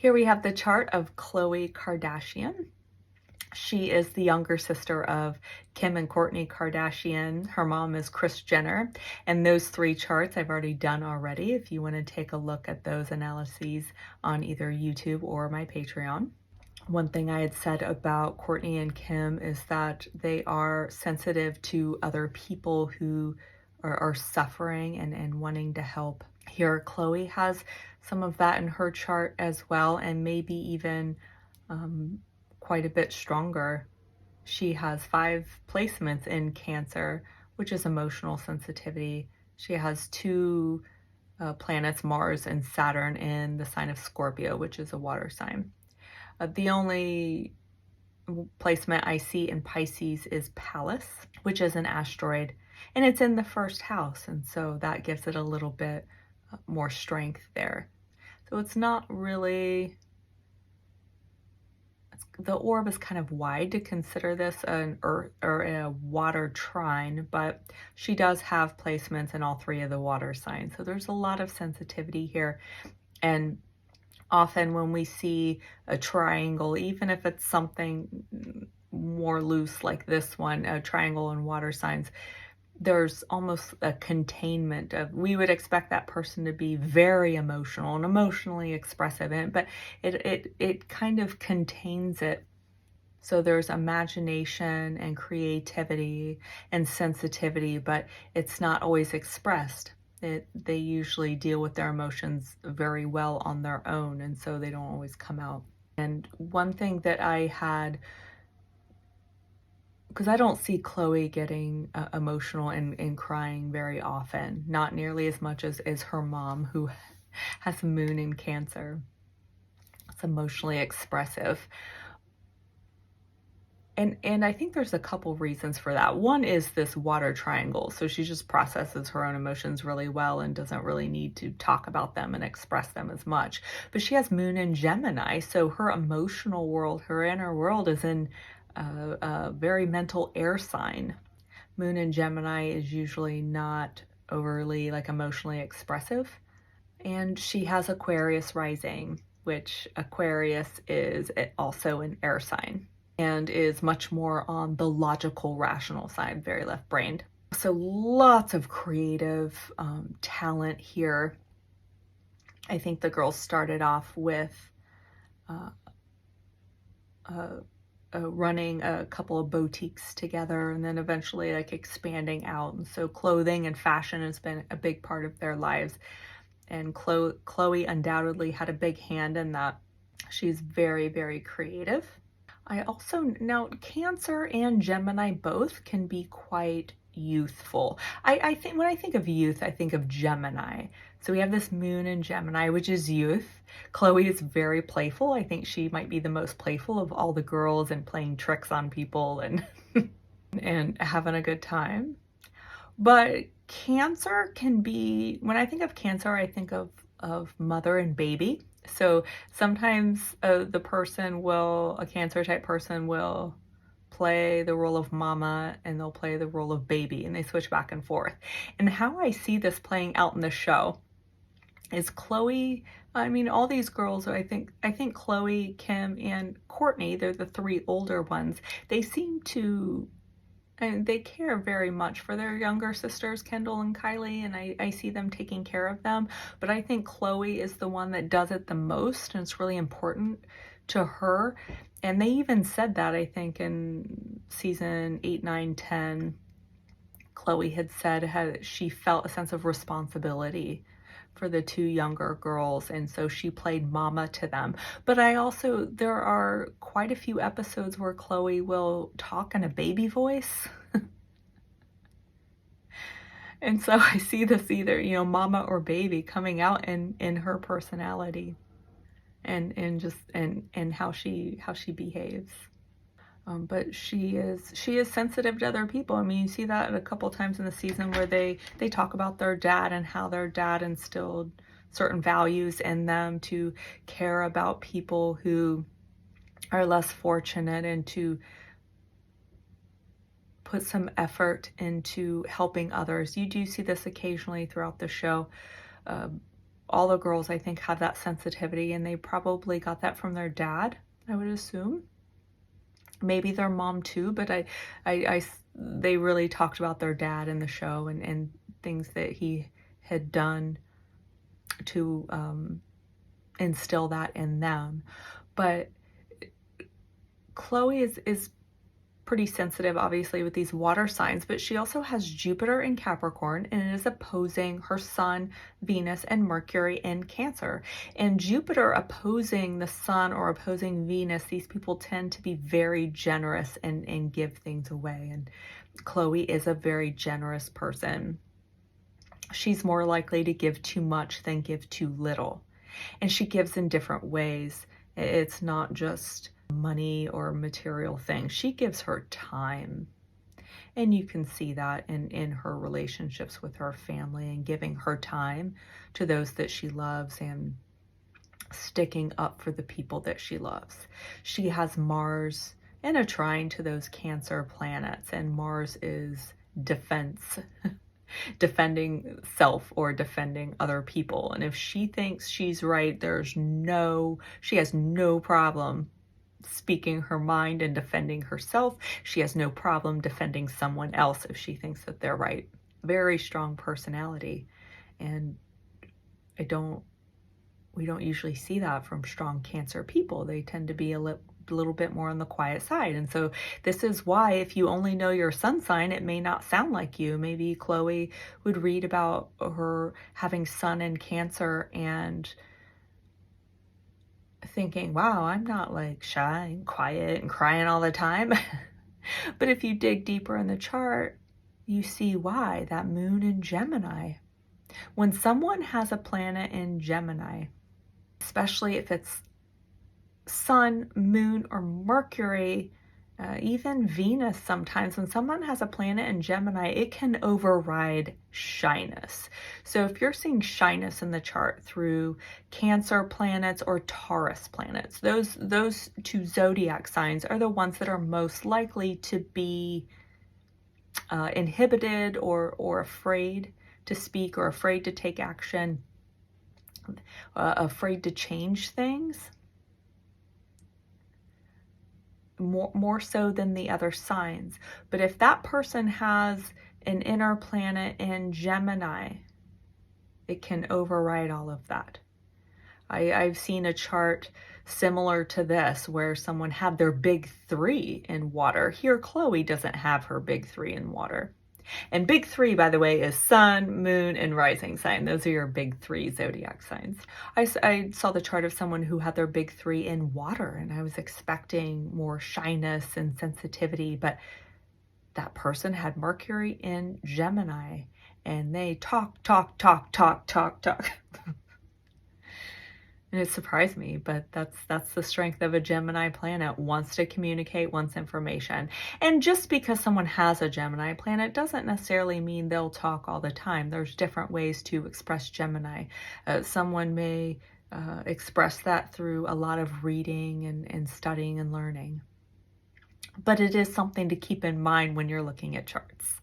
Here we have the chart of Khloe Kardashian. She is the younger sister of Kim and Kourtney Kardashian. Her mom is Kris Jenner. And those three charts I've already done already if you want to take a look at those analyses on either YouTube or my Patreon. One thing I had said about Kourtney and Kim is that they are sensitive to other people who are suffering and wanting to help. Here, Khloe has some of that in her chart as well, and maybe even quite a bit stronger. She has 5 placements in Cancer, which is emotional sensitivity. She has 2 planets, Mars and Saturn, in the sign of Scorpio, which is a water sign. The only placement I see in Pisces is Pallas, which is an asteroid, and it's in the first house, and so that gives it a little bit more strength there. So it's not really, the orb is kind of wide to consider this an earth or a water trine, but she does have placements in all 3 of the water signs. So there's a lot of sensitivity here. And often when we see a triangle, even if it's something more loose like this one, a triangle in water signs, there's almost a containment of, we would expect that person to be very emotional and emotionally expressive, but it kind of contains it. So there's imagination and creativity and sensitivity, but it's not always expressed. They usually deal with their emotions very well on their own, and so they don't always come out. And one thing that I had, because I don't see Khloe getting emotional and crying very often, not nearly as much as her mom, who has Moon in Cancer. It's emotionally expressive. And I think there's a couple reasons for that. One is this water triangle. So she just processes her own emotions really well and doesn't really need to talk about them and express them as much. But she has Moon in Gemini, so her emotional world, her inner world, is in a very mental air sign. Moon in Gemini is usually not overly like emotionally expressive. And she has Aquarius rising, which Aquarius is also an air sign and is much more on the logical, rational side, very left-brained. So lots of creative talent here. I think the girls started off with running a couple of boutiques together, and then eventually like expanding out. And so clothing and fashion has been a big part of their lives. And Khloe undoubtedly had a big hand in that. She's very, very creative. I also, now Cancer and Gemini both can be quite youthful. I think when I think of youth, I think of Gemini. So we have this Moon in Gemini, which is youth. Khloe is very playful. I think she might be the most playful of all the girls, and playing tricks on people and and having a good time. But Cancer can be, when I think of Cancer, I think of mother and baby. So sometimes the person will, a Cancer type person will play the role of mama and they'll play the role of baby, and they switch back and forth. And how I see this playing out in the show is Khloe, I mean, all these girls, I think Khloe, Kim, and Kourtney, they're the 3 older ones. They seem to, and they care very much for their younger sisters, Kendall and Kylie, and I see them taking care of them. But I think Khloe is the one that does it the most, and it's really important to her. And they even said that, I think, in season 8, 9, 10, Khloe had said how she felt a sense of responsibility for the 2 younger girls, and so she played mama to them. But I also, there are quite a few episodes where Khloe will talk in a baby voice. And so I see this either, you know, mama or baby coming out in her personality and just and how she behaves. But she is sensitive to other people. I mean, you see that a couple times in the season where they talk about their dad and how their dad instilled certain values in them to care about people who are less fortunate, and to put some effort into helping others. You do see this occasionally throughout the show. all the girls, I think, have that sensitivity, and they probably got that from their dad, I would assume. Maybe their mom too, but they really talked about their dad in the show, and things that he had done to instill that in them. But Khloe is pretty sensitive, obviously, with these water signs, but she also has Jupiter in Capricorn, and it is opposing her Sun, Venus, and Mercury in Cancer. And Jupiter opposing the Sun or opposing Venus, these people tend to be very generous and give things away. And Khloe is a very generous person. She's more likely to give too much than give too little. And she gives in different ways. It's not just money or material things. She gives her time. And you can see that in her relationships with her family, and giving her time to those that she loves and sticking up for the people that she loves. She has Mars in a trine to those Cancer planets, and Mars is defense. Defending self or defending other people. And if she thinks she's right, she has no problem speaking her mind and defending herself. She has no problem defending someone else if she thinks that they're right. Very strong personality. And we don't usually see that from strong Cancer people. They tend to be a little bit more on the quiet side. And so this is why, if you only know your sun sign, it may not sound like you. Maybe Khloe would read about her having Sun in Cancer and thinking, wow, I'm not like shy and quiet and crying all the time. But if you dig deeper in the chart, you see why. That moon in Gemini. When someone has a planet in Gemini, especially if it's Sun, Moon, or Mercury, even Venus sometimes, when someone has a planet in Gemini, it can override shyness. So if you're seeing shyness in the chart through Cancer planets or Taurus planets, those two zodiac signs are the ones that are most likely to be inhibited or afraid to speak, or afraid to take action, afraid to change things. More so than the other signs. But if that person has an inner planet in Gemini, it can override all of that. I've seen a chart similar to this where someone had their big three in water. Here, Khloe doesn't have her big three in water. And big three, by the way, is Sun, Moon, and Rising sign. Those are your big three zodiac signs. I saw the chart of someone who had their big three in water, and I was expecting more shyness and sensitivity, but that person had Mercury in Gemini, and they talk. And it surprised me, but that's the strength of a Gemini planet. Wants to communicate, wants information. And just because someone has a Gemini planet doesn't necessarily mean they'll talk all the time. There's different ways to express Gemini. Someone may express that through a lot of reading and studying and learning. But it is something to keep in mind when you're looking at charts.